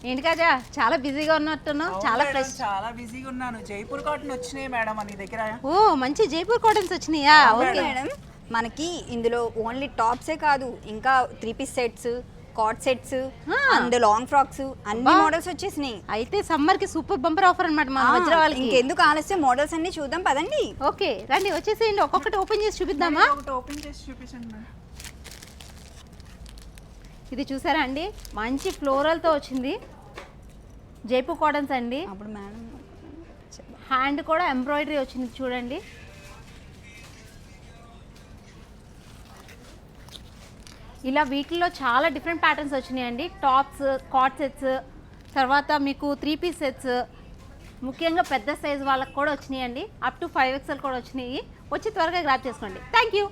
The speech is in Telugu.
ఏంటి కాజా చాలా బిజీగా ఉన్నట్టున్నావు. చాలా ఫ్రెష్. చాలా బిజీగా ఉన్నాను. జైపూర్ కాటన్ వచ్చినాయి మేడం మన దగ్గర. ఓ మంచి జైపూర్ కాటన్స్ వచ్చినాయా? ఓకే మేడం, మనకి ఇందులో ఓన్లీ టాప్సే కాదు, ఇంకా 3 piece sets, cot sets and long frocks అన్ని మోడల్స్ వచ్చేసినాయి. అయితే సమ్మర్ కి సూపర్ బంపర్ ఆఫర్ అన్నమాట మన వజ్రవాళ్ళకి. ఇంకెందుకు ఆలస్యం, మోడల్స్ అన్ని చూద్దాం పదండి. ఓకే రండి, వచ్చేసేయండి. ఒక్కొక్కటి ఓపెన్ చేసి చూపిద్దామా? ఒకటి ఓపెన్ చేసి చూపించండి మేడం. ఇది చూసారా అండి, మంచి ఫ్లోరల్తో వచ్చింది. జైపూర్ కాటన్స్ అండి. అప్పుడు మేడం హ్యాండ్ కూడా ఎంబ్రాయిడరీ వచ్చింది చూడండి. ఇలా వీటిల్లో చాలా డిఫరెంట్ ప్యాటర్న్స్ వచ్చినాయండి. టాప్స్, కాట్ సెట్స్, తర్వాత మీకు 3 పీస్ సెట్స్, ముఖ్యంగా పెద్ద సైజ్ వాళ్ళకి కూడా వచ్చినాయండి. అప్ టు 5XL కూడా వచ్చినాయి. వచ్చి త్వరగా గ్రాప్ చేసుకోండి. Thank you.